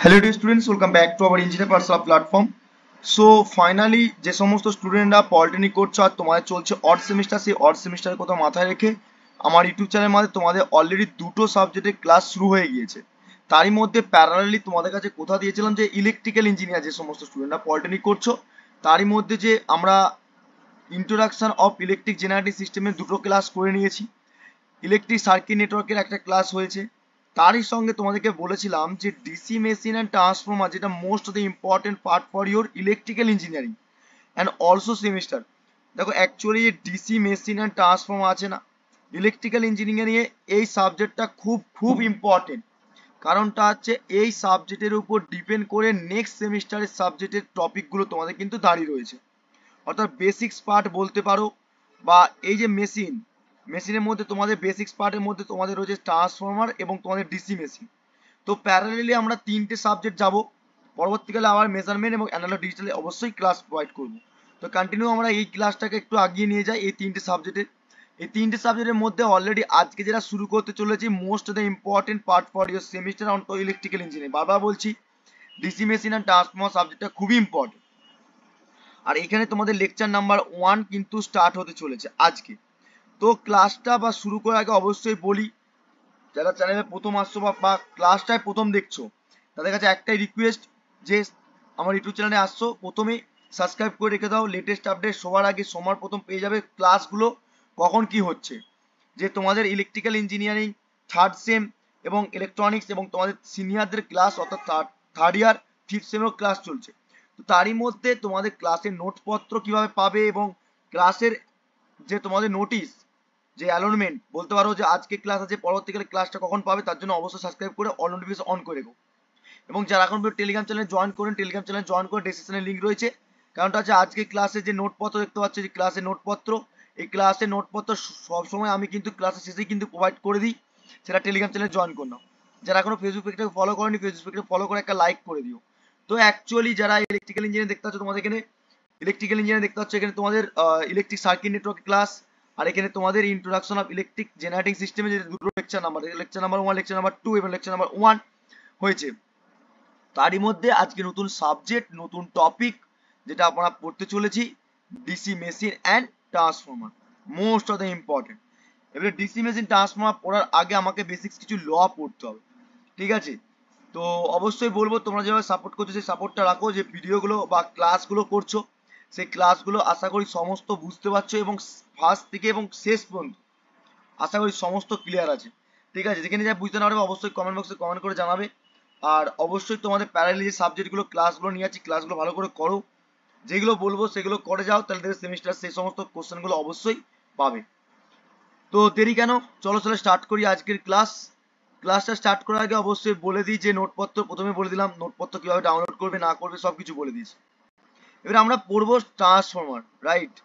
Hello dear students, welcome back to our engineer personal platform. So finally যে সমস্ত স্টুডেন্টরা polytechnic করছো আর তোমাদের চলছে অড সেমিস্টার, সেই অড সেমিস্টারের কথা মাথায় রেখে আমার ইউটিউব চ্যানেলের মধ্যে তোমাদের অলরেডি দুটো সাবজেক্টের ক্লাস শুরু হয়ে গিয়েছে। তারই মধ্যে প্যারালালি তোমাদের কাছে কথা দিয়েছিলাম যে ইলেকট্রিক্যাল ইঞ্জিনিয়ার যে সমস্ত স্টুডেন্টরা পলিটেকনিক করছো তারই মধ্যে যে আমরা ইন্ট্রোডাকশন অফ ইলেকট্রিক জেনারেটিং সিস্টেমের দুটো ক্লাস করে নিয়েছি। ইলেকট্রিক সার্কিট নেটওয়ার্কের একটা ক্লাস হয়েছে। তারই সঙ্গে তোমাদেরকে বলেছিলাম যে ডিসি মেশিন অ্যান্ড ট্রান্সফর্মার, যেটা most of the important part for your electrical engineering and also semester. দেখো অ্যাকচুয়ালি যে ডিসি মেশিন অ্যান্ড ট্রান্সফর্মার আছে না, ইলেকট্রিক্যাল ইঞ্জিনিয়ারিং এ এই সাবজেক্টটা খুব ইম্পর্টেন্ট। কারণটা হচ্ছে এই সাবজেক্টের উপর ডিপেন্ড করে নেক্সট সেমিস্টারের সাবজেক্টের টপিকগুলো তোমাদের কিন্তু দাঁড়িয়ে রয়েছে। অর্থাৎ বেসিক্স পার্ট বলতে পারো, বা এই যে মেশিনের মধ্যে তোমাদের বেসিক্স পার্টের মধ্যে তোমাদের রয়েছে ট্রান্সফর্মার এবং তোমাদের ডিসি মেশিন। তো প্যারালালি আমরা তিনটে সাবজেক্ট যাব। পরবর্তীকালে আবার মেজারমেন্ট এবং অ্যানালগ ডিজিটালে অবশ্যই ক্লাস প্রোভাইড করব। তো কন্টিনিউ আমরা এই ক্লাসটাকে একটু আগিয়ে নিয়ে যাই এই তিনটে সাবজেক্টের। এই তিনটে সাবজেক্টের মধ্যে অলরেডি আজকে যেটা শুরু করতে চলেছি most of the important part for your semester on electrical engineering. বারবার বলছি ডিসি মেশিন অ্যান্ড ট্রান্সফর্মার সাবজেক্টটা খুবই ইম্পর্টেন্ট। আর এখানে তোমাদের লেকচার নাম্বার 1 কিন্তু স্টার্ট হতে চলেছে আজকে। তো ক্লাসটা বা শুরু করার আগে অবশ্যই বলি, যারা চ্যানেলে প্রথম আসছো বা ক্লাসটায় প্রথম দেখছো তাদের কাছে একটাই রিকোয়েস্ট, যে আমার ইউটিউব চ্যানেলে আসছো প্রথমে সাবস্ক্রাইব করে রেখে দাও। লেটেস্ট আপডেট সবার আগে সোমবার প্রথম পেয়ে যাবে ক্লাসগুলো কখন কি হচ্ছে। যে তোমাদের ইলেকট্রিক্যাল ইঞ্জিনিয়ারিং থার্ড সেম এবং ইলেকট্রনিক্স এবং তোমাদের সিনিয়রদের ক্লাস, অর্থাৎ থার্ড ইয়ার ফিফথ সেমের ক্লাস চলছে। তো তারই মধ্যে তোমাদের ক্লাসের নোটপত্র কিভাবে পাবে এবং ক্লাসের যে তোমাদের নোটিশ, যে অ্যালোনমেন্ট বলতে পারো, যে আজকে ক্লাস আছে পরবর্তীকালে ক্লাসটা কখন পাবে, তার জন্য অবশ্যই সাবস্ক্রাইব করে অল নোটিফিকেশন অন করে রেখো। এবং যারা এখন টেলিগ্রাম চ্যানেলে জয়েন করেন, টেলিগ্রাম চ্যানেলে জয়েন করে ডেসক্রিপশনে লিঙ্ক রয়েছে। কারণটা হচ্ছে আজকে ক্লাসে যে নোটপত্র দেখতে পাচ্ছ, যে ক্লাসের নোটপত্র, এই ক্লাসের নোটপত্র সবসময় আমি কিন্তু ক্লাসের শেষেই কিন্তু প্রোভাইড করে দিই। সেটা টেলিগ্রাম চ্যানেলে জয়েন করে নাও। যারা এখনো ফেসবুক পেজটাকে ফলো করেনি, ফেসবুক পেজটাকে ফলো করে একটা লাইক করে দিও। তো অ্যাকচুয়ালি যারা ইলেকট্রিক্যাল ইঞ্জিনিয়ার দেখতে পাচ্ছ, তোমাদের এখানে ইলেকট্রিক্যাল ইঞ্জিনিয়ার দেখতে পাচ্ছ, এখানে তোমাদের ইলেকট্রিক সার্কিট নেটওয়ার্ক ক্লাস, আর এখানে তোমাদের ইন্ট্রোডাকশন অফ ইলেকট্রিক জেনারেটিং সিস্টেমে যে দুটো লেকচার নাম্বার 1, লেকচার নাম্বার 2 এবং লেকচার নাম্বার 1 হয়েছে। তারই মধ্যে আজকে নতুন সাবজেক্ট, নতুন টপিক যেটা আমরা পড়তে চলেছি, DC machine and transformer, most of the important. এবারে ডিসি মেশিন ট্রান্সফর্মার পড়ার আগে আমাকে বেসিক্স কিছু ল পড়তে হবে, ঠিক আছে? তো অবশ্যই বলবো তোমরা যেভাবে সাপোর্ট করছো সেই সাপোর্টটা রাখো। যে ভিডিওগুলো বা ক্লাসগুলো করছো সেই ক্লাসগুলো আশা করি সমস্ত বুঝতে পারছো এবং ফার্স্ট থেকে এবং শেষ পর্যন্ত আশা করি সমস্ত ক্লিয়ার আছে, ঠিক আছে? যেখানে যা বুঝতে না পারবে অবশ্যই কমেন্ট বক্সে কমেন্ট করে জানাবে। আর অবশ্যই তোমাদের প্যারালালি যে সাবজেক্টগুলো ক্লাসগুলো নিয়ে আছি ক্লাসগুলো ভালো করে করো, যেগুলো বলবো সেগুলো করে যাও, তাহলে দেখবে সেমিস্টার সেই সমস্ত কোশ্চেনগুলো অবশ্যই পাবে। তো দেরি কেন, চলো স্টার্ট করি আজকের ক্লাসটা স্টার্ট করার আগে অবশ্যই বলে দিই যে নোটপত্র প্রথমে বলে দিলাম, নোটপত্র কিভাবে ডাউনলোড করবে না করবে সবকিছু বলে দিয়েছি। এবার আমরা পড়বো ট্রান্সফর্মার, রাইট?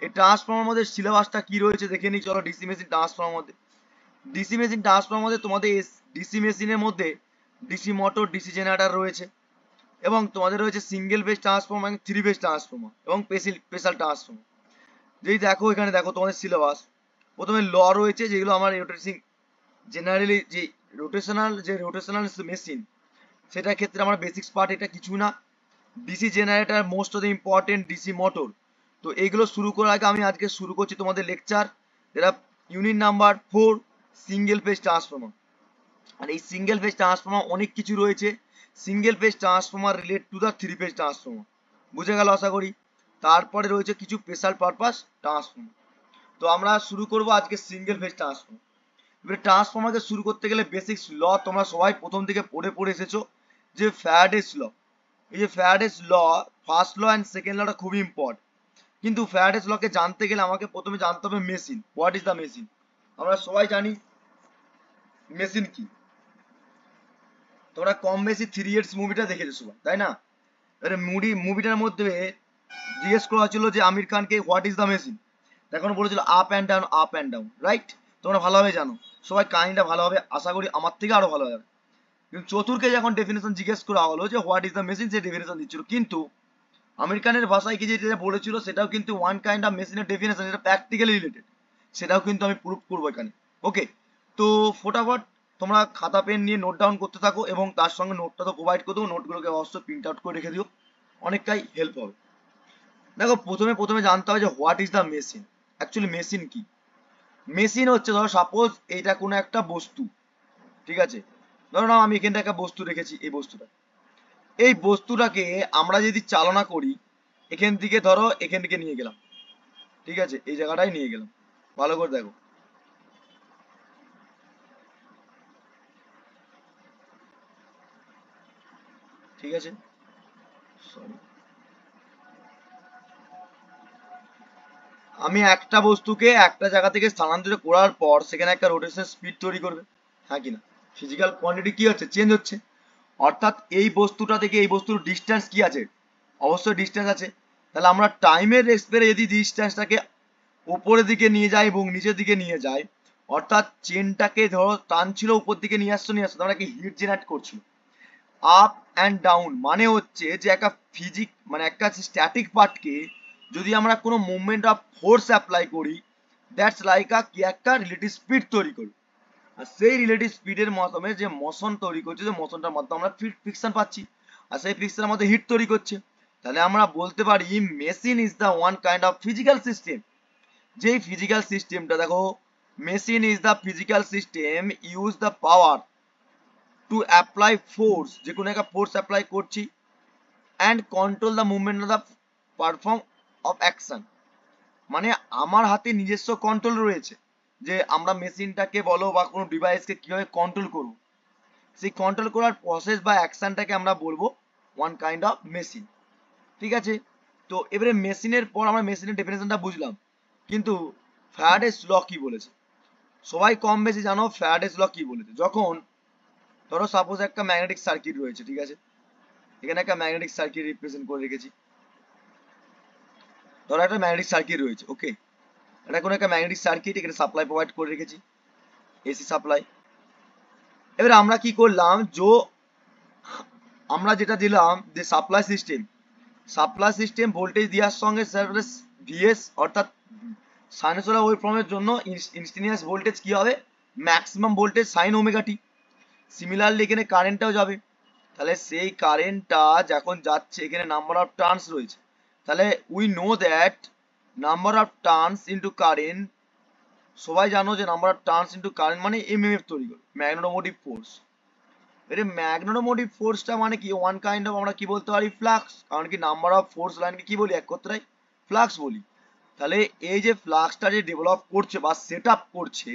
এই ট্রান্সফর্মার মধ্যে সিলেবাসটা কি রয়েছে দেখে নিই চলো। ডিসি মেশিন ট্রান্সফর্মার মধ্যে, ডিসি মেশিন ট্রান্সফর্মার মধ্যে তোমাদের ডিসি মেশিনের মধ্যে ডিসি মোটর, ডিসি জেনারেটর রয়েছে, এবং তোমাদের রয়েছে সিঙ্গেল ফেজ ট্রান্সফর্মার এবং থ্রি ফেজ ট্রান্সফর্মার এবং স্পেশাল ট্রান্সফর্মার। যেই দেখো এখানে দেখো তোমাদের সিলেবাস, প্রথমে ল রয়েছে যেগুলো আমার রোটেটিং জেনারেলি যে রোটেশনাল মেশিন, সেটার ক্ষেত্রে আমার বেসিক্স পার্ট এটা কিছু না। DC generator most of the important, DC motor. তো এইগুলো শুরু করার আগে আমি আজকে শুরু করছি তোমাদের লেকচার, যেটা unit number 4, single phase transformer. আর এই সিঙ্গেল ফেজ ট্রান্সফর্মার অনেক কিছু রয়েছে। Single phase transformer relate to the three phase transformer, বুঝে গেল আশা করি। তারপরে রয়েছে কিছু স্পেশাল পারপাস ট্রান্সফর্মার। তো আমরা শুরু করব আজকে সিঙ্গেল ফেজ ট্রান্সফর্মার। এবারে ট্রান্সফর্মারকে শুরু করতে গেলে বেসিক্স ল তোমরা সবাই প্রথম থেকে পড়ে এসেছো, যে ফ্যারাডেস ল। এই যে Faraday's law, first law and second লটা খুবই ইম্পর্টেন্ট। কিন্তু ফ্যারাডেস লকে জানতে গেলে আমাকে প্রথমে জানতে হবে machine, what is the machine. আমরা সবাই জানি মেশিন কি, তোমরা কম বেশি 3 ইডিয়টস মুভিটা দেখেছো সবাই, তাই না? এবারে মুভিটার মধ্যে জিজ্ঞেস করা হচ্ছিল যে আমির খানকে হোয়াট ইজ দ্য মেশিন, তখন বলেছিল up and down, up and down, right? তোমরা ভালোভাবে জানো সবাই কাহিনীটা ভালোভাবে, আশা করি আমার থেকে আরো ভালো যাবে। কিন্তু চতুরকে যখন ডেফিনেশন জিজ্ঞেস করা হলো যে what is the machine, say definition দিচ্ছিল, কিন্তু আমির খানের ভাষায় কি যেটা বলেছিল সেটাও কিন্তু ওয়ান কাইন্ড অফ মেশিনের ডেফিনেশন, এটা প্র্যাকটিক্যালি রিলেটেড, সেটাও কিন্তু আমি প্রুভ করবো এখানে। ওকে, তো ফটাফট তোমরা খাতা পেন নিয়ে নোট ডাউন করতে থাকো এবং তার সঙ্গে নোটটা তো প্রোভাইড করে দেবো, নোটগুলোকে অবশ্যই প্রিন্ট আউট করে রেখে দিও, অনেকটাই হেল্প হবে। দেখো প্রথমে জানতে হবে যে what is the machine. Actually machine কি? মেশিন হচ্ছে, ধরো সাপোজ এইটা কোনো একটা বস্তু, ঠিক আছে, ধরো না আমি এখানটা একটা বস্তু রেখেছি, এই বস্তুটাকে আমরা যদি চালনা করি, এখান থেকে ধরো এখান থেকে নিয়ে গেলাম, ঠিক আছে, এই জায়গাটায় নিয়ে গেলাম, ভালো করে দেখো, ঠিক আছে, সরি, আমি একটা বস্তুকে একটা জায়গা থেকে স্থানান্তরিত করার পর সেখানে একটা রোটেশন স্পিড তৈরি করবে, হ্যাঁ কিনা? ফিজিক্যাল কোয়ান্টিটি কি হচ্ছে? চেঞ্জ হচ্ছে। অর্থাৎ এই বস্তুটা থেকে এই বস্তুর ডিস্টেন্স কি আছে? অবশ্যই ডিস্টেন্স আছে। তাহলে আমরা টাইমের রেসপেক্টে যদি ডিস্টেন্সটাকে উপরের দিকে নিয়ে যাই এবং নিচের দিকে নিয়ে যাই, অর্থাৎ চেনটাকে ধরো টানছিল উপর দিকে নিয়ে আসছো, তোমরা কি হিট জেনারেট করছিল। আপ অ্যান্ড ডাউন মানে হচ্ছে যে একটা মানে একটা স্ট্যাটিক পার্টকে যদি আমরা কোনো মুভমেন্ট অফ ফোর্স অ্যাপ্লাই করি, দ্যাটস লাইক কি একটা রিলেটিভ স্পিড তৈরি করি। আর সেই রিলেটিভ স্পিডের মাধ্যমে যে মোশন তৈরি করছে, যে মোশনটার মাধ্যমে আমরা ফ্রিকশন পাচ্ছি, আর সেই ফ্রিকশনের মধ্যে হিট তৈরি করছে। তাহলে আমরা বলতে পারি machine is the one kind of physical system. যেই ফিজিক্যাল সিস্টেমটা, দেখো, machine is the physical system use the power to apply force, যে কোনো একটা ফোর্স অ্যাপ্লাই করছি, and control the movement of the perform of action. মানে আমার হাতে নিজস্ব কন্ট্রোল রয়েছে, যে আমরা মেশিনটাকে বলো বা কোনো ডিভাইসকে কিভাবে কন্ট্রোল করব, সেই কন্ট্রোল করার প্রসেস বা অ্যাকশনটাকে আমরা বলবো ওয়ান কাইন্ড অফ মেশিন, ঠিক আছে। তো এবারে মেশিনের পর আমরা মেশিনের ডেফিনেশনটা বুঝলাম, কিন্তু ফ্যারাডেস ল কি বলেছে? সবাই কম বেশি জানো ফ্যারাডেস ল কি বলেছে। যখন ধরো সাপোজ একটা ম্যাগনেটিক সার্কিট রয়েছে, ঠিক আছে, এখানে একটা ম্যাগনেটিক সার্কিট রিপ্রেজেন্ট করে রেখেছি, ধরো একটা ম্যাগনেটিক সার্কিট রয়েছে, ওকে, এটা কোনো একটা ম্যাগনেটিক সার্কিট, এখানে সাপ্লাই প্রোভাইড করে রেখেছি, এসি সাপ্লাই। এবার আমরা কি করলাম, আমরা যেটা দিলাম যে সাপ্লাই সিস্টেম ভোল্টেজ দেওয়ার সঙ্গে ভিএস, অর্থাৎ সাইনোসয়েডাল ওয়েভফর্মের জন্য ইনস্টান্টেনিয়াস ভোল্টেজ কি হবে? Maximum voltage sine omega t. Similarly এখানে কারেন্টটাও যাবে, তাহলে সেই কারেন্টটা যখন যাচ্ছে এখানে নাম্বার অফ টার্নস রয়েছে, তাহলে we know that number of turns into current, সবাই জানো যে number of turns into current মানে এমএমএফ তৈরি করে, ম্যাগনেটোমোটিভ ফোর্স। এর ম্যাগনেটোমোটিভ ফোর্সটা মানে কি? ওয়ান কাইন্ড অফ আমরা কি বলতে পারি? ফ্লাক্স। কারণ কি নাম্বার অফ ফোর্স লাইনকে কি বলি? এক কথায় ফ্লাক্স বলি। তাহলে এই যে ফ্লাক্সটা যে ডেভেলপ করছে বা সেট আপ করছে,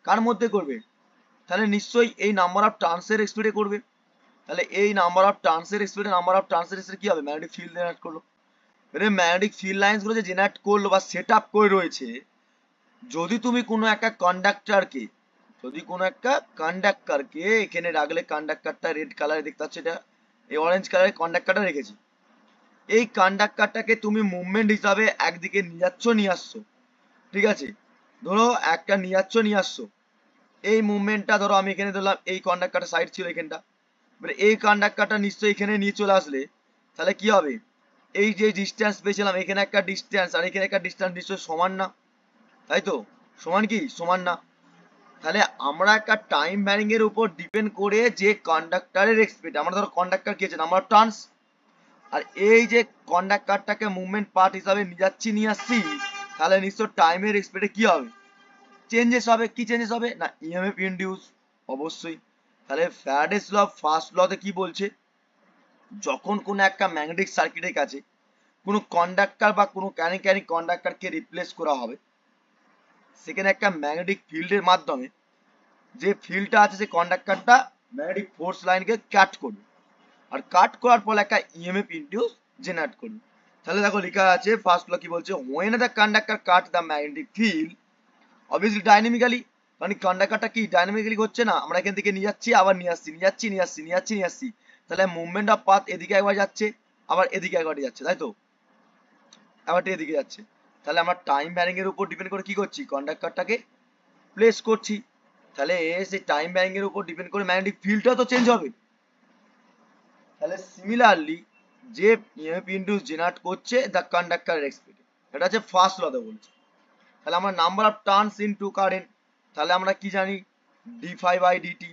কার মধ্যে করবে? তাহলে নিশ্চয়ই এই নাম্বার অফ টার্নসের স্পিডে করবে। তাহলে এই নাম্বার অফ টার্নসের স্পিডে কি হবে? ম্যাগনেটিক ফিল্ড জেনারেট করলো। এর ম্যাগনেটিক ফিল্ড লাইনস গুলো যে জেনারেট করলো বা সেট আপ করে রয়েছে, যদি তুমি কোনো একটা কন্ডাক্টরকে এখানে রাখলে, কন্ডাক্টরটা রেড কালারে দেখতে পাচ্ছ, এটা এই অরেঞ্জ কালারের কন্ডাক্টরটা রেখেছি, এই কন্ডাক্টরটাকে তুমি মুভমেন্ট হিসাবে একদিকে নিয়ে যাচ্ছ নিয়ে আসছো, ঠিক আছে, ধরো একটা নিয়ে যাচ্ছ নিয়ে আসছো, এই মুভমেন্টটা ধরো আমি এখানে ধরলাম, এই কন্ডাক্টরটা সাইড ছিল এখানটা, মানে এই কন্ডাক্টরটা নিশ্চয়ই এখানে নিয়ে চলে আসলে তাহলে কি হবে? এই যে ডিস্টেন্স পেয়েছিলাম, এখানে একটা ডিস্টেন্স আর এখানে একটা ডিস্টেন্স নিশ্চয়ই সমান না, তাই তো? সমান কি? সমান না। তাহলে আমরা একটা টাইম ভ্যারিং এর উপর ডিপেন্ড করে যে কন্ডাক্টরের স্পিড, আমরা ধরো কন্ডাক্টর কি আছে? নাম্বার অফ টার্নস, আর এই যে কন্ডাক্টরটাকে মুভমেন্ট পার্ট হিসাবে নিয়ে যাচ্ছি নিয়ে আসছি, তাহলে নিশ্চয় টাইমের স্পিডে কি হবে? চেঞ্জেস হবে। কি চেঞ্জেস হবে? না ইএমএফ ইনডিউস, অবশ্যই। তাহলে ফ্যারাডেস ল ফার্স্ট লতে কি বলছে? যখন কোনো একটা ম্যাগনেটিক সার্কিটের কাছে কোনো কন্ডাক্টর বা কোনো ক্যানি কন্ডাক্টরকে রিপ্লেস করা হবে, সেখানে একটা ম্যাগনেটিক ফিল্ডের মাধ্যমে যে ফিল্ডটা আছে সেই কন্ডাক্টরটা ম্যাগনেটিক ফোর্স লাইনকে কাট করবে, আর কাট করার পর একটা ইএমএফ ইনডিউস জেনারেট করবে। তাহলে দেখো লেখা আছে ফার্স্ট ল কি বলছে? when the conductor cut the magnetic field obviously dynamically, মানে কন্ডাক্টরটা কি ডাইনামিক্যালি হচ্ছে না, আমরা এখান থেকে নিয়ে যাচ্ছি আবার নিয়ে আসছি, নিয়ে যাচ্ছি নিয়ে আসছি, নিয়ে যাচ্ছি নিয়ে আসছি, তাহলে মুভমেন্ট অফ পাথ এদিকে একবার যাচ্ছে আবার এদিকে একবার যাচ্ছে, তাই তো? আবার এদিকে যাচ্ছে। তাহলে আমরা টাইম ভ্যারিং এর উপর ডিপেন্ড করে কি করছি? কন্ডাক্টরটাকে প্লেস করছি। তাহলে সেই টাইম ভ্যারিং এর উপর ডিপেন্ড করে ম্যাগনেটিক ফিল্ডটা তো চেঞ্জ হবে। তাহলে সিমিলারলি যে ইএমএফ ইনডিউস জেনারেট করছে দ্য কন্ডাক্টরের স্পিডে, এটা হচ্ছে ফার্স্ট লতে বলছে। তাহলে আমরা number of turns into current, তাহলে আমরা কি জানি? D phi by DT.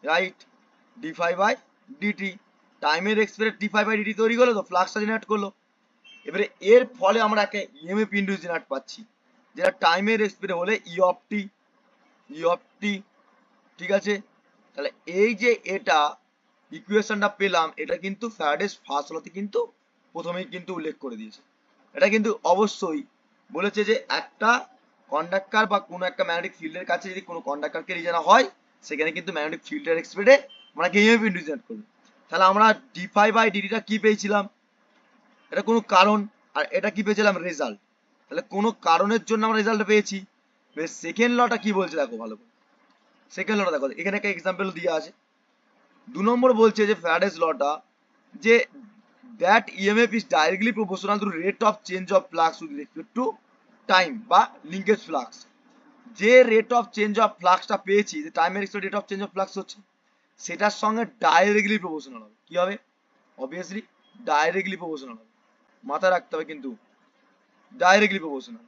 Right, D phi by DT, টাইমের এক্সপিরিয়েন্স ডিফাই বাই ডিটি তৈরি করলো তো, ফ্লাক্সটা জেনারেট করলো। এবারে এর ফলে আমরা একটা ইএমএফ ইন্ডিউস জেনারেট পাচ্ছি, যেটা টাইমের এক্সপিরিয়েন্স হলে ই অফ টি, ই অফ টি, ঠিক আছে। তাহলে এই যে এটা ইকুয়েশনটা পেলাম, এটা কিন্তু ফ্যারাডেস ফার্স্ট লতে কিন্তু প্রথমেই কিন্তু উল্লেখ করে দিয়েছে। এটা কিন্তু অবশ্যই বলেছে যে একটা কন্ডাক্টর বা কোনো একটা ম্যাগনেটিক ফিল্ডের কাছে যদি কোনো কন্ডাক্টরকে নিয়ে জানা হয়, সেখানে কিন্তু ম্যাগনেটিক ফিল্ডের এক্সপিরিয়ে আমরা ইএমএফ ইন্ডিউস জেনারেট করবো। তাহলে আমরা ডিফাই বাই ডিটিটা কি পেয়েছিলাম, এটা কোনো কারণ, আর এটা কি পেয়েছিলাম, রেজাল্ট। তাহলে কোনো কারণের জন্য আমরা রেজাল্ট পেয়েছি। সেকেন্ড লটা কি বলছে দেখো ভালো করে, সেকেন্ড লটা দেখো, এখানে একটা এক্সাম্পল দিয়ে আছে। 2 নম্বর বলছে যে ফ্যারাডেস লটা যে that EMF is directly proportional to rate of change of flux with respect to time বা লিঙ্কেজ ফ্লাক্স। যে রেট অফ চেঞ্জ অফ ফ্লাক্সটা পেয়েছি, যে টাইমের extra rate of change of flux হচ্ছে, সেটার সঙ্গে ডাইরেক্টলি প্রপোর্শনাল হবে। কি হবে? অবভিয়াসলি ডাইরেক্টলি প্রপোর্শনাল হবে, মাথায় রাখতে হবে কিন্তু ডাইরেক্টলি প্রপোর্শনাল।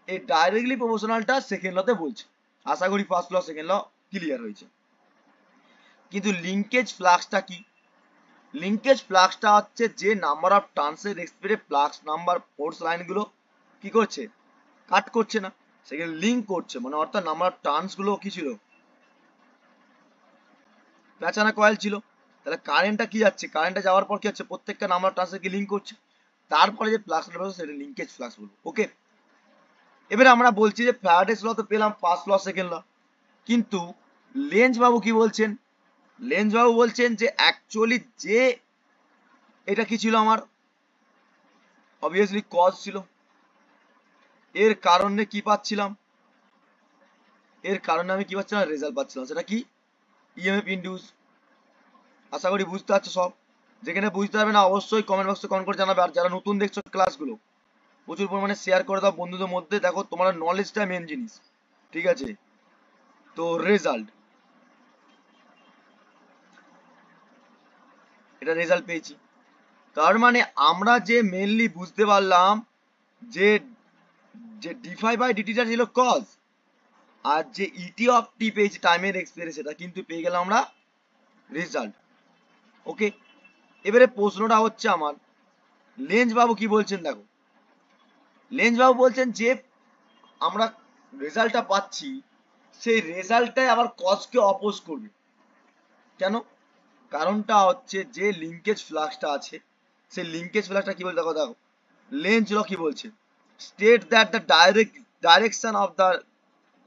এই ডাইরেক্টলি প্রপোর্শনালটা সেকেন্ড লতে বলছে, আশা করি first law second law clear হয়েছে। কিন্তু লিঙ্কেজ ফ্লাক্সটা কি? লিঙ্কেজ ফ্লাক্সটা হচ্ছে যে নাম্বার অফ টার্নসের এক্সপিরিয়ে ফ্লাক্স নাম্বার ফোর্স লাইনগুলো কি করছে, কাট করছে না, সেখানে লিঙ্ক করছে, মানে অর্থাৎ নাম্বার অফ টার্নস গুলো কি ছিল, পেঁচানো কয়েল ছিল। তাহলে কারেন্টটা কি যাচ্ছে, কারেন্টটা যাওয়ার পর কি হচ্ছে, প্রত্যেকটা নাম্বার অফ টার্নসের কি লিঙ্ক করছে, তারপরে যে ফ্লাক্সটা বেরোচ্ছে সেটা লিঙ্কেজ ফ্লাক্স বলবো। ওকে, এবারে আমরা বলছি যে ফ্যারাডেস ল তো পেলাম ফার্স্ট ল সেকেন্ড ল, কিন্তু লেঞ্জ বাবু কি বলছেন, লেঞ্জ বাবু বলছেন যে অ্যাকচুয়ালি যে এটা কি ছিল আমার, অবভিয়াসলি কজ ছিল, এর কারণে কি পাচ্ছিলাম, এর কারণে আমি কি পাচ্ছিলাম, রেজাল্ট পাচ্ছিলাম, সেটা কি, ইএমএফ ইন্ডিউস। আশা করি বুঝতে পারছো সব। যেখানে বুঝতে পারবে না অবশ্যই কমেন্ট বক্সে কমেন্ট করে জানাবে। আর যারা নতুন দেখছো ক্লাসগুলো প্রচুর পরিমাণে শেয়ার করে দাও বন্ধুদের মধ্যে। দেখো তোমার নলেজটা মেন জিনিস, ঠিক আছে। তো রেজাল্ট, এটা রেজাল্ট পেয়েছি, তার মানে আমরা যে মেনলি বুঝতে পারলাম যে যে ডিফাই বাই ডিটিটা ছিল কজ, আর যে ইটি অফ টি পেয়েছি টাইমের এক্সপিরিয়েন্স, সেটা কিন্তু পেয়ে গেলাম আমরা রেজাল্ট। ওকে, এবারে প্রশ্নটা হচ্ছে আমার, লেঞ্জ বাবু কি বলছেন দেখো, লেঞ্জ বাবু বলছেন যে আমরা রেজাল্টটা পাচ্ছি, সেই রেজাল্টটাই আবার কজকে অপোজ করবে। কেন? কারণটা হচ্ছে যে লিঙ্কেজ ফ্লাক্সটা আছে, সেই লিঙ্কেজ ফ্লাক্সটা কি বলছে দেখো, দেখো লেঞ্জ ল কি বলছে, state that the direction of the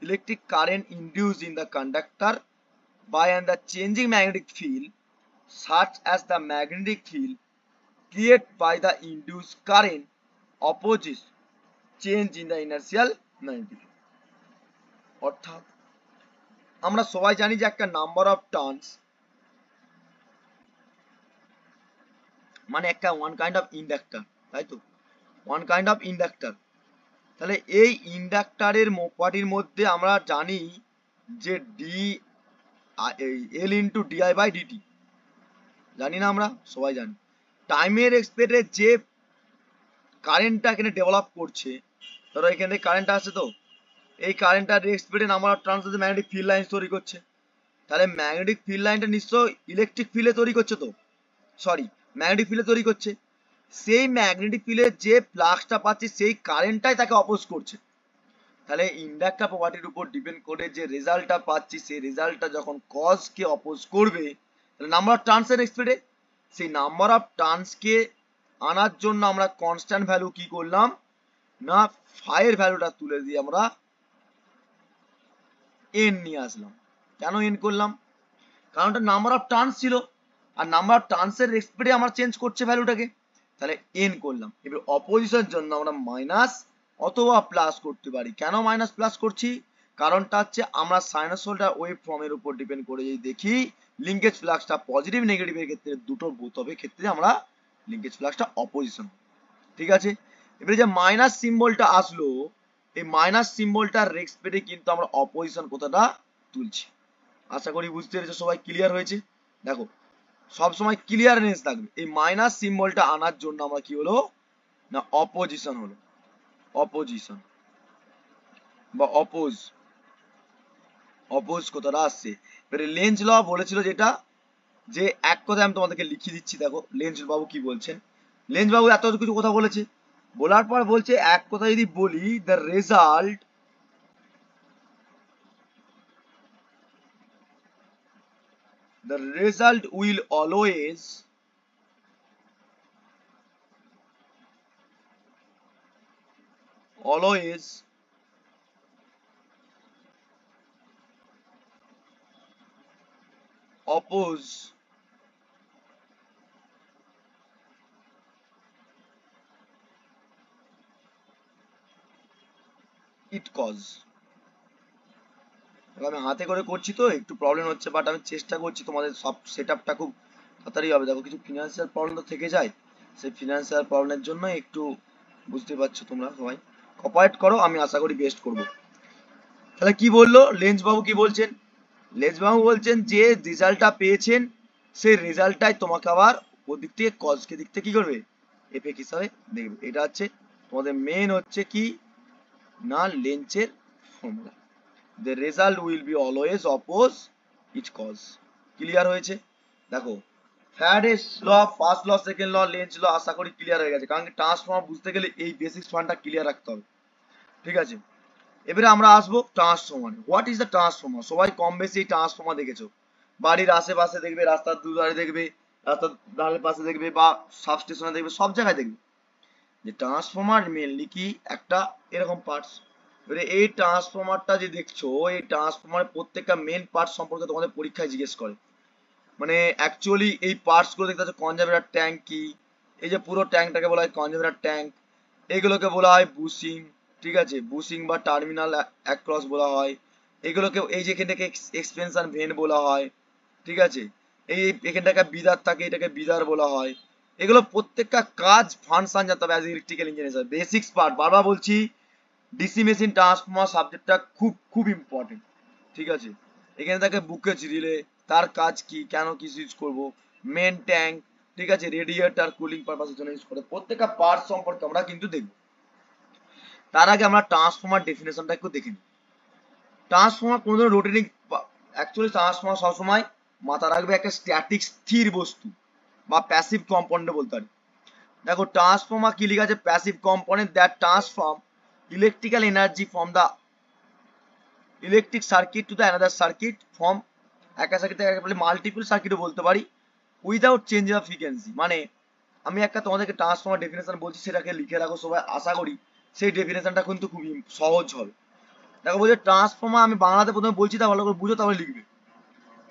electric current induced in the conductor by and the changing magnetic field such as the magnetic field created by the induced current opposes change in the inertial magnetic field। অর্থাৎ আমরা সবাই জানি যে একটা number of turns মানে একটা one kind of inductor, তাই তো, ওয়ান কাইন্ড অফ ইন্ডাক্টর। তাহলে এই ইন্ডাক্টরের পার্টির মধ্যে আমরা জানি যে D L into DI by DT, জানি না আমরা সবাই জানি। টাইমের এক্সপেক্টে যে কারেন্টটা এখানে ডেভেলপ করছে, ধরো এখানে কারেন্টটা আছে, তো এই কারেন্টটার এক্সপেক্টে number of transfer magnetic field line তৈরি করছে। তাহলে ম্যাগনেটিক ফিল্ড লাইনটা নিশ্চয় ইলেকট্রিক ফিল্ডে তৈরি করছে, তো সরি ম্যাগনেটিক ফিল্ডে তৈরি করছে। সেই ম্যাগনেটিক ফিল্ডে যে ফ্লাক্সটা পাচ্ছে সেই কারেন্টটাই তাকে অপোজ করছে। তাহলে ইন্ডাক্টর প্রপার্টির উপর ডিপেন্ড করে যে রেজাল্টটা পাচ্ছি, সেই রেজাল্টটা যখন কজকে অপোজ করবে, তাহলে নাম্বার অফ টার্নসের এক্সপেক্টে সেই নাম্বার অফ টার্নসকে আনার জন্য আমরা কনস্ট্যান্ট ভ্যালু কি করলাম না, ফাইয়ের ভ্যালুটা তুলে দিয়ে আমরা এন নিয়ে আসলাম। কেন এন করলাম? কারণ ওটা নাম্বার অফ টার্নস ছিল, আর নাম্বার অফ টার্নসের এক্সপেক্টে আমরা চেঞ্জ করছে ভ্যালুটাকে, তাহলে এন করলাম। এবার অপোজিশনের জন্য আমরা মাইনাস অথবা প্লাস করতে পারি। কেন মাইনাস প্লাস করছি? কারণটা হচ্ছে আমরা সাইনোসয়েডাল ওয়েভ ফর্মের উপর ডিপেন্ড করে যদি দেখি, লিঙ্কেজ ফ্লাক্সটা পজিটিভ নেগেটিভের ক্ষেত্রে দুটো বোথ হবে ক্ষেত্রে আমরা লিঙ্কেজ ফ্লাক্সটা অপোজিশন, ঠিক আছে। এবারে যে মাইনাস সিম্বলটা আসলো, এই মাইনাস সিম্বলটার রেসপেক্টে কিন্তু আমরা অপোজিশন কথাটা তুলছি। আশা করি বুঝতে পেরেছো সবাই, ক্লিয়ার হয়েছে। দেখো সবসময় ক্লিয়ারনেস থাকবে, এই মাইনাস সিম্বলটা আনার জন্য আমরা কি হলো না অপোজিশন হলো, অপোজিশন বা অপোজ, অপোজ কথাটা আসছে। লেঞ্জ ল বলেছিল যেটা, যে এক কথায় আমি তোমাদেরকে লিখিয়ে দিচ্ছি, দেখো লেঞ্জ বাবু কি বলছেন। লেঞ্জ বাবু এত কিছু কথা বলেছে, বলার পর বলছে এক কথা যদি বলি, the result will always oppose it cause। আমি হাতে করে করছি তো একটু প্রবলেম হচ্ছে, বাট আমি চেষ্টা করছি তোমাদের সব সেট আপটা খুব তাড়াতাড়ি হবে। দেখো কিছু ফিনান্সিয়াল প্রবলেম তো থেকে যায়, সেই ফিনান্সিয়াল প্রবলেমের জন্য একটু বুঝতে পারছো তোমরা সবাই, কোঅপারেট করো, আমি আশা করি বেস্ট করবো। তাহলে কি বললো লেঞ্জ বাবু, কি বলছেন? লেঞ্জ বাবু বলছেন যে রেজাল্টটা পেয়েছেন, সেই রেজাল্টটাই তোমাকে আবার ওদিক থেকে কজকে দিক থেকে কি করবে, এফেক্ট হিসাবে দেখবে। এটা হচ্ছে তোমাদের মেন হচ্ছে কি না লেঞ্চের formula, the result will be always oppose each cause। Clear হয়েছে? দেখো Faraday's law, first law, second law, Lenz law আশা করি ক্লিয়ার হয়ে গেছে, কারণ ট্রান্সফর্মার বুঝতে গেলে এই বেসিক ওয়ানটা ক্লিয়ার রাখতে হবে। ঠিক আছে, এবারে আমরা আসবো transformer. What is the transformer? সবাই কম বেশি ট্রান্সফর্মার দেখেছো, বাড়ির আশেপাশে দেখবে, রাস্তার দুধারে দেখবে, রাস্তার ধারের পাশে দেখবে, বা সাবস্টেশনে দেখবে, সব জায়গায় দেখবে যে ট্রান্সফর্মার মেনলি কি একটা এরকম পার্টস। এবারে এই ট্রান্সফর্মারটা যে দেখছো, এই ট্রান্সফর্মারের প্রত্যেকটা মেন পার্ট সম্পর্কে তোমাদের পরীক্ষায় জিজ্ঞেস করে। মানে অ্যাকচুয়ালি এই পার্টস গুলো দেখতে পাচ্ছ, কনজারভেটর ট্যাঙ্ক কি, এই যে পুরো ট্যাঙ্কটাকে বলা হয় কনজারভেটর ট্যাঙ্ক, এইগুলোকে বলা হয় বুশিং। ঠিক আছে, বুশিং বা টার্মিনাল অ্যাক্রস বলা হয় এগুলোকে, এই যে এখান থেকে এক্সপেনশন ভেন বলা হয়। ঠিক আছে, এই এখানটাকে বিদার থাকে, এটাকে বিদার বলা হয়। এগুলো প্রত্যেকটা কাজ ফাংশন জানতে হবে as electrical engineer, basics part. বারবার বলছি ডিসি মেশিন ট্রান্সফর্মার সাবজেক্টটা খুব খুব ইম্পর্টেন্ট। ঠিক আছে, এখানে থাকে বুকেজ রিলে, তার কাজ কি, কেন কি ইউজ করব, মেন ট্যাঙ্ক, ঠিক আছে, রেডিয়েটর কুলিং পারপাসের জন্য ইউজ করে, প্রত্যেকটা পার্ট সম্পর্কে আমরা কিন্তু দেখব। তার আগে আমরা ট্রান্সফর্মার ডেফিনেশনটা একটু দেখে নিই। ট্রান্সফর্মার কোনো ধরনের রোটেটিং, অ্যাকচুয়ালি ট্রান্সফর্মার সবসময় মাথা রাখবে একটা স্ট্যাটিক স্থির বস্তু বা প্যাসিভ কম্পোনেন্ট বলতে পারি। দেখো ট্রান্সফর্মার কি লেখা আছে, passive component that transform electrical energy from the electric circuit to the another circuit, from একটা সার্কিট থেকে মাল্টিপল সার্কিটও বলতে পারি, উইদাউট চেঞ্জ অফ ফ্রিকোয়েন্সি। মানে আমি একটা তোমাদেরকে ট্রান্সফর্মার ডেফিনেশন বলছি, সেটাকে লিখে রাখো সবাই, আশা করি সেই ডেফিনেশনটা কিন্তু খুবই সহজ হবে। দেখো বলছে ট্রান্সফর্মার, আমি বাংলাতে প্রথমে বলছি, তা ভালো করে বুঝো তাহলে লিখবে।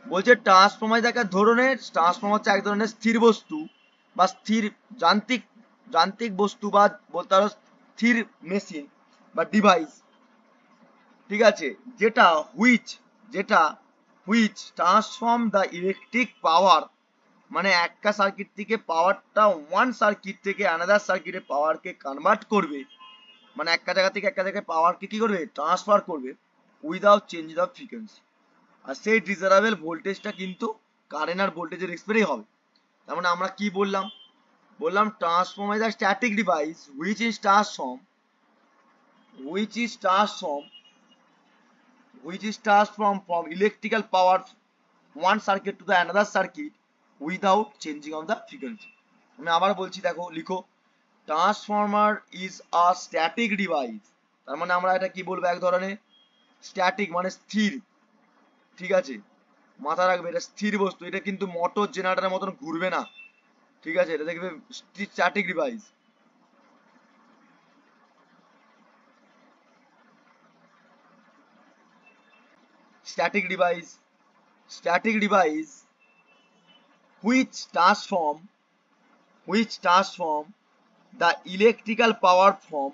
বলছে ট্রান্সফর্মার এক ধরনের, ট্রান্সফর্মার হচ্ছে এক ধরনের স্থির বস্তু বা স্থির যান্ত্রিক যান্ত্রিক বস্তু, বা বলতে পারো স্থির মেশিন বা ডিভাইস। ঠিক আছে, যেটা which transform the electric power, মানে একটা সার্কিট থেকে পাওয়ারটা, ওয়ান সার্কিট থেকে অ্যানাদার সার্কিটে পাওয়ারকে কনভার্ট করবে, মানে একটা জায়গা থেকে একটা জায়গায় পাওয়ারকে কি করবে, ট্রান্সফার করবে, উইদাউট চেঞ্জ অফ ফ্রিকোয়েন্সি। আর সেই ডিজারেবল ভোল্টেজটা কিন্তু কারেন্ট আর ভোল্টেজের রেসপেক্টেই হবে। তার মানে আমরা কি বললাম, বললাম transform is a static device which is transform from electrical power one circuit to the another circuit without changing of the frequency। আমি আবার বলছি, দেখো লিখো, transformer is a static device. তার মানে আমরা এটা কি বলবো, এক ধরনের স্ট্যাটিক মানে স্থির। ঠিক আছে, মাথা রাখবে এটা স্থির বস্তু, এটা কিন্তু মোটর জেনারেটরের মতন ঘুরবে না। ঠিক আছে, এটা দেখবে static device. Static device which transform the electrical power from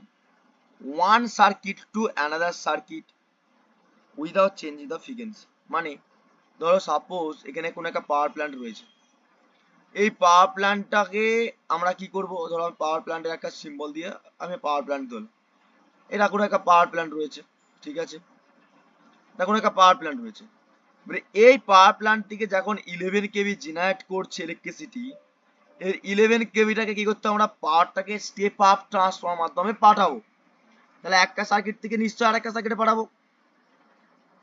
one circuit to another circuit without changing the frequency। মানে ধরো সাপোজ এখানে কোনো একটা পাওয়ার প্ল্যান্ট রয়েছে, এই পাওয়ার প্ল্যান্টটাকে আমরা কি করব, ধরো পাওয়ার প্ল্যান্টের একটা সিম্বল দিয়ে আমি পাওয়ার প্ল্যান্ট ধরলাম, এটা কোনো একটা পাওয়ার প্ল্যান্ট রয়েছে। ঠিক আছে, এটা কোনো একটা পাওয়ার প্ল্যান্ট রয়েছে। এই পাওয়ার প্ল্যান্ট থেকে যখন 11 কেভি জেনারেট করছে ইলেকট্রিসিটি, এর 11 কেভিটাকে কি করতে, আমরা পাওয়ারটাকে স্টেপ আপ ট্রান্সফর্মার মাধ্যমে পাঠাবো। তাহলে একটা সার্কিট থেকে নিশ্চয়ই আরেকটা সার্কিটে পাঠাবো,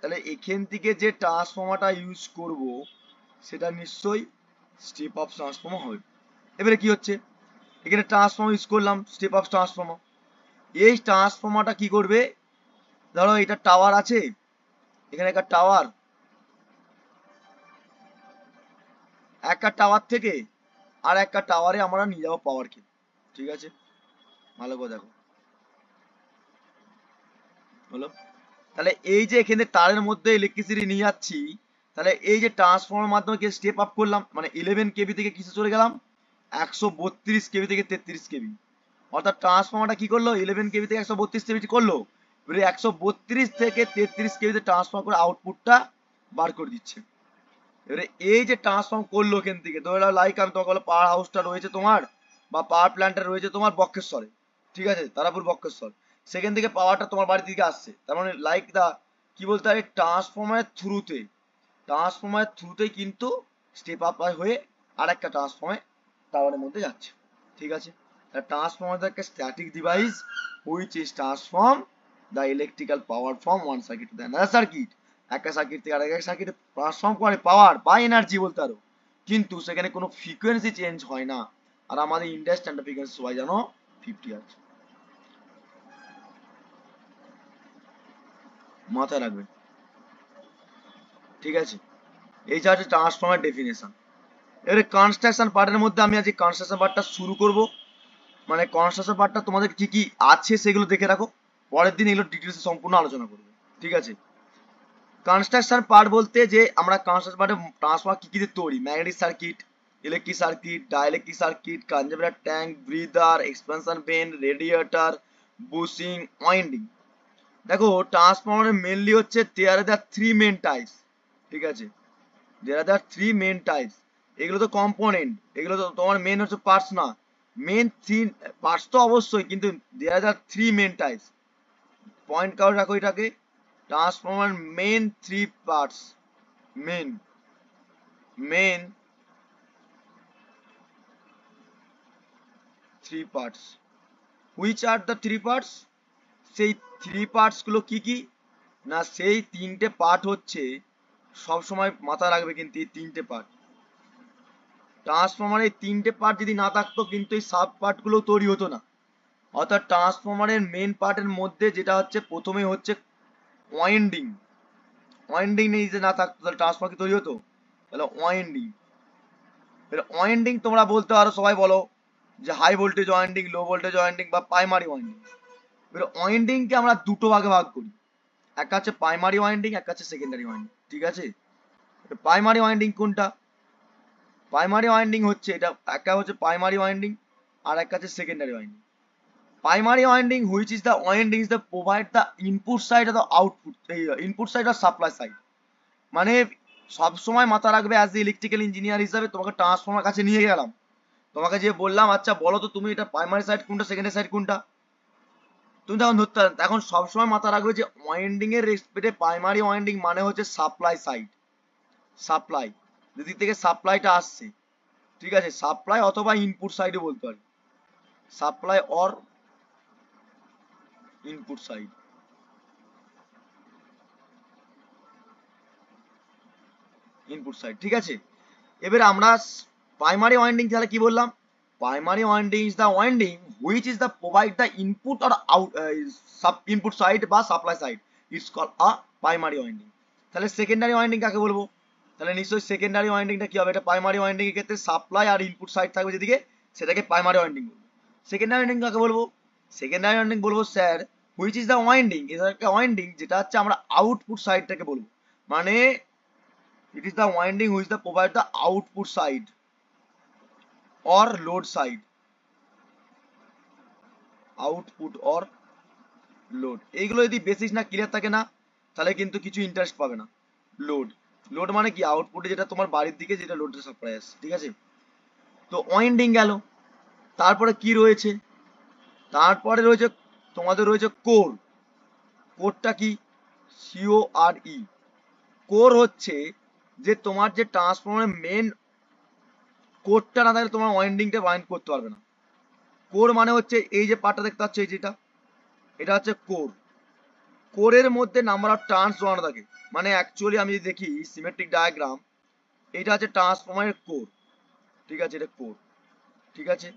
তাহলে এখান থেকে যে ট্রান্সফর্মারটা ইউজ করব সেটা নিশ্চয়ই স্টেপ আপ ট্রান্সফর্মার হবে। এবারে কি হচ্ছে, এখানে ট্রান্সফর্মার ইউজ করলাম, স্টেপ আপ ট্রান্সফর্মার। এই ট্রান্সফর্মারটা কি করবে, ধরো এটা টাওয়ার আছে, এখানে একটা টাওয়ার, একটা টাওয়ার থেকে আর একটা টাওয়ারে আমরা নিয়ে যাবো পাওয়ারকে। ঠিক আছে, ভালো করে দেখো হলো। তাহলে এই যে এখানে তারের মধ্যে ইলেকট্রিসিটি নিয়ে যাচ্ছি, তাহলে এই যে ট্রান্সফর্মার মাধ্যমে স্টেপ আপ করলাম, মানে 11 কেবি থেকে কিসে চলে গেলাম 132 কেবি থেকে 33 কেবি। অর্থাৎ ট্রান্সফর্মারটা কি করলো, 11 কেবি থেকে 132 কেবি করলো, এবারে 132 থেকে 33 কেবিতে ট্রান্সফার করে আউটপুটটা বার করে দিচ্ছে। এবারে এই যে ট্রান্সফর্ম করলো এখান থেকে, ধরে নাও লাইক আমি তোমাকে বলো পাওয়ার হাউসটা রয়েছে তোমার বা পাওয়ার প্ল্যান্টটা রয়েছে তোমার বক্রেশ্বরে, ঠিক আছে, তারাপুর বক্রেশ্বর, সেখান থেকে পাওয়ারটা তোমার বাড়ির দিকে আসছে, তার মানে লাইক দা কি বলতে হয়, ট্রান্সফর্মারের থ্রুতেই কিন্তু স্টেপ আপ হয়ে আর একটা ট্রান্সফর্মার টাওয়ারের মধ্যে যাচ্ছে। ঠিক আছে, transformer is a static device which is transform the electrical power from one circuit to the another circuit। একটা সার্কিট থেকে আরেকটা সার্কিটে ট্রান্সফর্ম করে পাওয়ার বা এনার্জি বলতে পারো, কিন্তু সেখানে কোনো ফ্রিকোয়েন্সি চেঞ্জ হয় না। আর আমাদের ইন্ডিয়া স্ট্যান্ডার্ড ফ্রিকোয়েন্সি সবাই জানো 50 আছে, মাথায় রাখবে। ঠিক আছে, এই যে হচ্ছে ট্রান্সফর্মার ডেফিনেশন। এবারে কনস্ট্রাকশন পার্টের মধ্যে আমি আজকে কনস্ট্রাকশন পার্টটা শুরু করব। মানে কনস্ট্রাকশন পার্টটা তোমাদের কি কি আছে সেগুলো দেখে রাখো, পরের দিন এগুলো ডিটেলসে সম্পূর্ণ আলোচনা করবে। ঠিক আছে, কনস্ট্রাকশন পার্ট বলতে যে আমরা কনস্ট্রাকশন পার্টে ট্রান্সফর্মার কি কি দিয়ে তৈরি, magnetic circuit, electric circuit, dielectric circuit, conservator tank, breather, expansion vent, radiator, bushing, winding. দেখো ট্রান্সফর্মারের মেনলি হচ্ছে there are three main types. ঠিক আছে, there are three main types. এগুলো তো কম্পোনেন্ট, এগুলো তো তোমার মেন হচ্ছে পার্টস না। মেন থ্রি পার্টস তো অবশ্যই, কিন্তু there are three main types. Point count রাখো এটাকে, transformer main three parts, main three parts. Which are the three parts, সেই থ্রি পার্টস গুলো কি কি না, সেই তিনটে পার্ট হচ্ছে, সব সময় মাথা রাখবে কিন্তু এই তিনটে পার্ট। ট্রান্সফর্মারের তিনটে পার্ট যদি না থাকতো কিন্তু এই সাব পার্ট গুলো তৈরি হতো না। অর্থাৎ ট্রান্সফর্মারের মেন পার্টের মধ্যে যেটা হচ্ছে প্রথমে হচ্ছে ওয়াইন্ডিং। ওয়াইন্ডিং নেই যে না থাকতো তাহলে ট্রান্সফর্মার কি তৈরি হতো, তাহলে ওয়াইন্ডিং। ওয়াইন্ডিং তোমরা বলতে পারো, সবাই বলো যে high voltage winding, low voltage winding বা প্রাইমারি ওয়াইন্ডিং। এবার ওয়াইন্ডিংকে আমরা দুটো ভাগে ভাগ করি, একটা হচ্ছে প্রাইমারি ওয়াইন্ডিং, একটা হচ্ছে সেকেন্ডারি ওয়াইন্ডিং। ঠিক আছে, প্রাইমারি ওয়াইন্ডিং কোনটা, প্রাইমারি ওয়াইন্ডিং হচ্ছে এটা, একটা হচ্ছে প্রাইমারি ওয়াইন্ডিং আর একটা হচ্ছে secondary winding. Primary winding which is the winding is the provide the input side of the output, input side of supply side. মানে সবসময় মাথা রাখবে অ্যাজ দ্য ইলেকট্রিক্যাল ইঞ্জিনিয়ার হিসাবে, তোমাকে ট্রান্সফর্মার কাছে নিয়ে গেলাম, তোমাকে যে বললাম আচ্ছা বলো তো তুমি এটা প্রাইমারি সাইড কোনটা সেকেন্ডারি সাইড কোনটা, তুমি তখন ধরতে পারো। এখন সবসময় মাথা রাখবে যে ওয়াইন্ডিং এর রেসপেক্টে প্রাইমারি ওয়াইন্ডিং মানে হচ্ছে সাপ্লাই সাইড, সাপ্লাই যেদিক থেকে সাপ্লাইটা আসছে। ঠিক আছে, সাপ্লাই অথবা ইনপুট সাইডে বলতে পারি, supply or input side. Input side, ঠিক আছে। এবার আমরা প্রাইমারি ওয়াইন্ডিং তাহলে কি বললাম, primary winding is the winding which is the provide the input or out sub input side বা supply side, it's call a primary winding. তাহলে secondary winding কাকে বলবো, তাহলে নিশ্চয়ই সেকেন্ডারি ওয়াইন্ডিংটা কি হবে, এটা প্রাইমারি ওয়াইন্ডিং এর ক্ষেত্রে সাপ্লাই আর ইনপুট সাইড থাকবে যেদিকে, সেটাকে প্রাইমারি ওয়াইন্ডিং বলবো। সেকেন্ডারি ওয়াইন্ডিং কাকে বলবো, সেকেন্ডারি ওয়াইন্ডিং বলবো sir which is the winding, এটা একটা ওয়াইন্ডিং যেটা হচ্ছে আমরা আউটপুট সাইডটাকে বলবো, মানে it is the winding which the provide the output side or load side, output or load। এইগুলো যদি বেসিস না ক্লিয়ার থাকে না তাহলে কিন্তু কিছু ইন্টারেস্ট পাবে না। লোড, লোড মানে কি, আউটপুটে যেটা তোমার বাড়ির দিকে যেটা লোডের সাপ্লাই আসছে। ঠিক আছে, তো ওয়াইন্ডিং গেল, তারপরে কি রয়েছে, তারপরে রয়েছে তোমাদের রয়েছে কোর। কোরটা কি, সিও আর ই। কোর হচ্ছে যে তোমার যে ট্রান্সফর্মারের মেন কোরটা না থাকলে তোমার ওয়াইন্ডিংটা ওয়াইন্ড করতে পারবে না। কোর মানে হচ্ছে এই যে পার্টটা দেখতে পাচ্ছ, এই যেটা, এটা হচ্ছে কোর। কোরের মধ্যে নাম্বার অফ টার্নস জড়ানো থাকে, মানে অ্যাকচুয়ালি আমি যদি দেখি সিমেট্রিক ডায়াগ্রাম, এটা আছে ট্রান্সফর্মারের কোর, ঠিক আছে, এটা কোর, ঠিক আছে।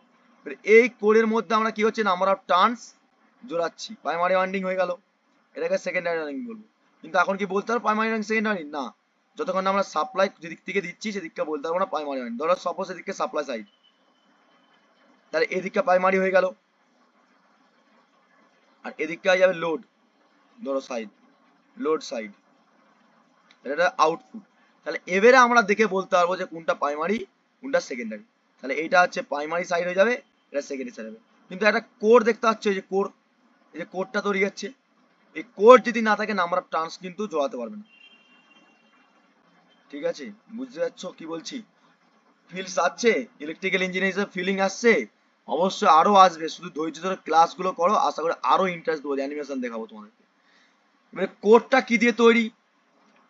এই কোরের মধ্যে আমরা কি হচ্ছে নাম্বার অফ টার্নস জোড়াচ্ছি, প্রাইমারি ওয়াইন্ডিং হয়ে গেল, এটাকে সেকেন্ডারি ওয়াইন্ডিং বলবো। কিন্তু এখন কি বলতে পারবো প্রাইমারি ওয়াইন্ডিং সেকেন্ডারি? না, যতক্ষণ আমরা সাপ্লাই যেদিক থেকে দিচ্ছি সেদিকটা বলতে পারবো না প্রাইমারি ওয়াইন্ডিং। ধরো সাপোজ এদিকে সাপ্লাই সাইড, তাহলে এদিকটা প্রাইমারি হয়ে গেল, আর এদিকটা হয়ে যাবে লোড, ধরো সাইড, লোড সাইড, এটা আউটপুট। তাহলে এবারে আমরা দেখে বলতে পারবো যে কোনটা প্রাইমারি কোনটা সেকেন্ডারি। তাহলে এটা হচ্ছে প্রাইমারি সাইড হয়ে যাবে, এটা সেকেন্ডারি সাইড হবে। কিন্তু একটা কোর দেখতে পাচ্ছ, এই যে কোর, এই যে কোরটা তৈরি হচ্ছে, এই কোর যদি না থাকে নাম্বার অফ টার্নস কিন্তু জোড়াতে পারবে না, ঠিক আছে? বুঝতে পারছো কি বলছি? ফিলস আসছে, ইলেকট্রিক্যাল ইঞ্জিনিয়ার হিসেবে ফিলিং আসছে, অবশ্যই আরো আসবে, শুধু ধৈর্য ধরে ক্লাসগুলো করো, আশা করি আরো ইন্টারেস্ট দেবো, অ্যানিমেশন দেখাবো তোমাদেরকে। এবারে কোডটা কি দিয়ে তৈরি?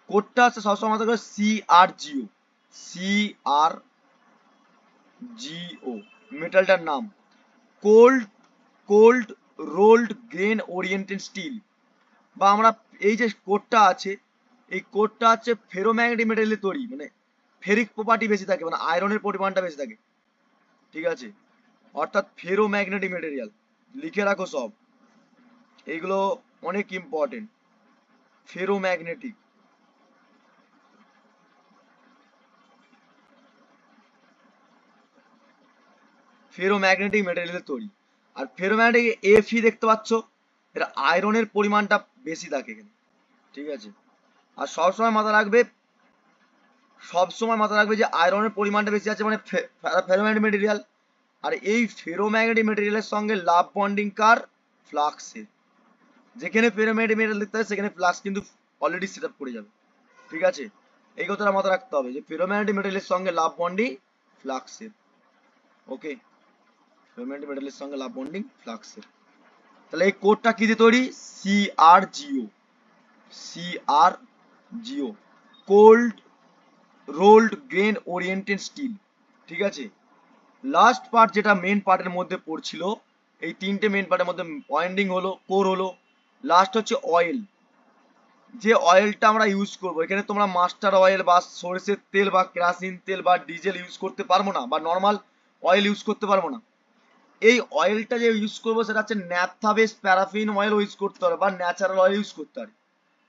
কোডটা হচ্ছে সবসময় মাথা করে CRGO, CRGO, মেটালটার নাম cold cold rolled grain oriented steel, বা আমরা এই যে কোডটা আছে, এই কোডটা হচ্ছে ফেরোম্যাগনেটিক মেটেরিয়ালে তৈরি, মানে ফেরিক প্রপার্টি বেশি থাকে, মানে আয়রনের পরিমাণটা বেশি থাকে, ঠিক আছে, অর্থাৎ ফেরোম্যাগনেটিক মেটেরিয়াল। লিখে রাখো সব, এইগুলো অনেক ইম্পর্টেন্ট। ফেরোম্যাগনেটিক, ফেরোম্যাগনেটিক মেটেরিয়ালে তৈরি। আর ফেরোম্যাগনেটিক Fe দেখতে পাচ্ছ, এটা আয়রনের পরিমাণটা বেশি থাকে এখানে, ঠিক আছে। আর সবসময় মাথা রাখবে যে আয়রনের পরিমাণটা বেশি আছে মানে ফেরোম্যাগনেটিক মেটেরিয়াল। আর এই ফেরোম্যাগনেটিক মেটেরিয়ালের সঙ্গে লাভ বন্ডিং কার? ফ্লাক্সের। যেখানে ফেরোম্যাগনেটিক মেটেরিয়াল দেখতে হবে সেখানে ফ্লাক্স কিন্তু অলরেডি সেট আপ করে যাবে, ঠিক আছে। এই কথাটা মাথায় রাখতে হবে যে ফেরোম্যাগনেটিক মেটেরিয়ালের সঙ্গে লাভ বন্ডিং ফ্লাক্সের, ওকে, ফেরোম্যাগনেটিক মেটেরিয়ালের সঙ্গে লাভ বন্ডিং ফ্লাক্সের। তাহলে এই কোডটা কি দিয়ে তৈরি? CRGO, CRGO, cold rolled grain oriented steel, ঠিক আছে। লাস্ট পার্ট যেটা মেন পার্টের মধ্যে পড়ছিল, এই তিনটে মেন পার্টের মধ্যে ওয়াইন্ডিং হলো, কোর হলো, লাস্ট হচ্ছে অয়েল। যে অয়েলটা আমরা ইউজ করবো, এখানে তোমরা মাস্টার অয়েল বা সরষের তেল বা কেরাসিন তেল বা ডিজেল ইউজ করতে পারবো না, বা নর্মাল অয়েল ইউজ করতে পারবো না। এই অয়েলটা যে ইউজ করবো সেটা হচ্ছে naphtha base paraffin oil use করতে হবে, বা ন্যাচারাল অয়েল ইউজ করতে হবে,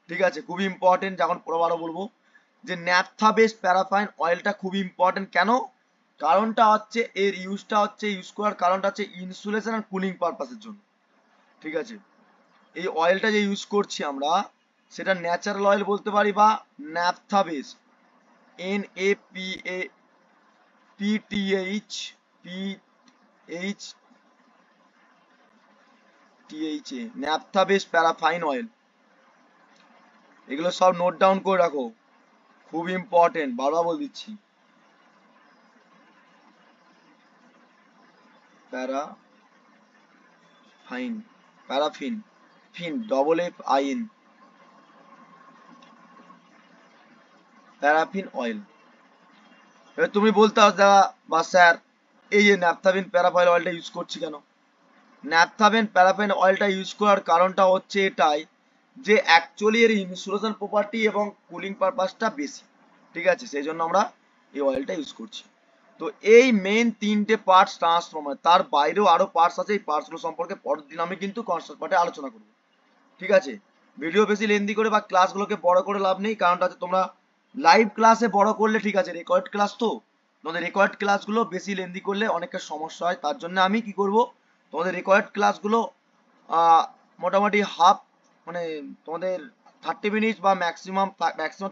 ঠিক আছে। খুবই ইম্পর্টেন্ট, যখন পড়াবারও বলবো যে ন্যাপথা বেস প্যারাফাইন অয়েলটা খুবই ইম্পর্টেন্ট। কেন? কারণটা হচ্ছে এর ইউজ করার কারণটা হচ্ছে ইনসুলেশন আর কুলিং পারপাসের জন্য, ঠিক আছে। এই অয়েলটা যে ইউজ করছি আমরা, সেটা ন্যাচারাল অয়েল বলতে পারি বা naphtha base, NAPTHA, naphtha base paraffin oil. এগুলো সব নোট ডাউন করে রাখো, খুব ইম্পর্টেন্ট, বারবার বলে দিচ্ছি। প্যারাফাইন, প্যারাফিন, FIN, প্যারাফিন অয়েল। এবার তুমি বলতে হবে দাদা বা স্যার, এই যে ন্যাপথাবিন প্যারাফাইন অয়েলটা ইউজ করছি কেন? ন্যাপথাবিন প্যারাফাইন অয়েলটা ইউজ করার কারণটা হচ্ছে এটাই যে অ্যাকচুয়ালি এর ইনসুলেশন প্রপার্টি এবং কুলিং পারপাসটা বেশি, ঠিক আছে, সেই জন্য আমরা এই অয়েলটা ইউজ করছি। তো এই মেন তিনটে পার্টস ট্রান্সফর্মার, তার বাইরেও আরো পার্টস আছে, এই পার্টসগুলো সম্পর্কে পরের দিন আমি কিন্তু কনসেপ্ট পার্টে আলোচনা করব, ঠিক আছে। ভিডিও বেশি লেন্দি করে বা ক্লাসগুলোকে বড় করে লাভ নেই, কারণটা হচ্ছে তোমরা লাইভ ক্লাসে বড় করলে ঠিক আছে, রেকর্ড ক্লাস তো তোমাদের রেকর্ড ক্লাসগুলো বেশি লেন্দি করলে অনেকটা সমস্যা হয়। তার জন্য আমি কি করব, তোমাদের রেকর্ড ক্লাসগুলো মোটামুটি হাফ, মানে তোমাদের 30 মিনিট বা ম্যাক্সিমাম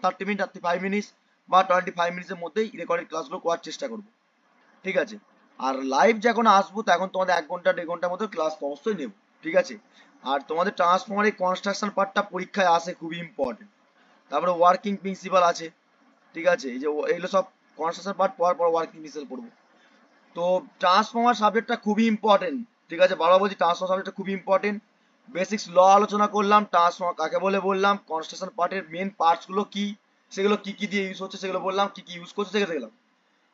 30 মিনিট, 35 মিনিট বা 25 মিনিটের মধ্যেই রেকর্ডেড ক্লাসগুলো করার চেষ্টা করব, ঠিক আছে। আর লাইভ যখন আসবো তখন তোমাদের 1 ঘন্টা 1.5 ঘন্টার মতো ক্লাস অবশ্যই নেব, ঠিক আছে। আর তোমাদের ট্রান্সফরমারের কনস্ট্রাকশন পার্টটা পরীক্ষায় আসে, খুবই ইম্পর্টেন্ট। তারপরে ওয়ার্কিং প্রিন্সিপাল আছে, ঠিক আছে, এই যে এগুলো সব কনস্ট্রাকশন পার্ট পড়ার পর ওয়ার্কিং প্রিন্সিপাল পড়বো। তো ট্রান্সফরমার সাবজেক্টটা খুবই ইম্পর্টেন্ট, ঠিক আছে, বারবার বলছি ট্রান্সফরমার সাবজেক্টটা খুবই ইম্পর্টেন্ট। বেসিক্স ল আলোচনা করলাম, ট্রান্সফরমার কাকে বলে বললাম, কনস্ট্রাকশন পার্টের মেন পার্টস গুলো কি, সেগুলো কি কি দিয়ে ইউজ হচ্ছে সেগুলো বললাম, কি কি ইউজ করছে সেগুলো দেখলাম।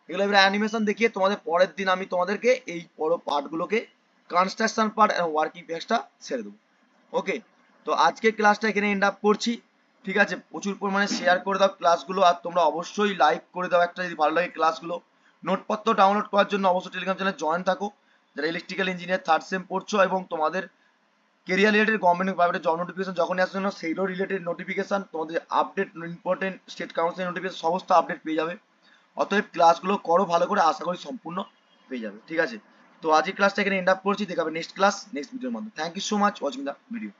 এগুলো এবার অ্যানিমেশন দেখিয়ে তোমাদের পরের দিন আমি তোমাদেরকে এই বড় পার্টগুলোকে কনস্ট্রাকশন পার্ট এবং ওয়ার্কিং পেজটা ছেড়ে দেবো, ওকে। তো আজকে ক্লাসটা এখানে এন্ড আপ করছি, ঠিক আছে। প্রচুর পরিমাণে শেয়ার করে দাও ক্লাসগুলো, আর তোমরা অবশ্যই লাইক করে দাও একটা যদি ভালো লাগে ক্লাসগুলো। নোটপত্র ডাউনলোড করার জন্য অবশ্যই টেলিগ্রাম চ্যানেলে জয়েন থাকো, যারা ইলেকট্রিক্যাল ইঞ্জিনিয়ার থার্ড সেম পড়ছো এবং তোমাদের career related government private job notification যখনই আসছে না সেইগুলো রিলেটেড নোটিফিকেশন, তোমাদের আপডেট ইম্পর্টেন্ট স্টেট কাউন্সিলের নোটিফিকেশন সমস্ত আপডেট পেয়ে যাবে। অতএব ক্লাসগুলো করো ভালো করে, আশা করি সম্পূর্ণ পেয়ে যাবে, ঠিক আছে। তো আজকের ক্লাসটা এখানে এন্ড আপ করছি, দেখাবে নেক্সট ক্লাস নেক্সট ভিডিওর মাধ্যমে। Thank you so much watching the video.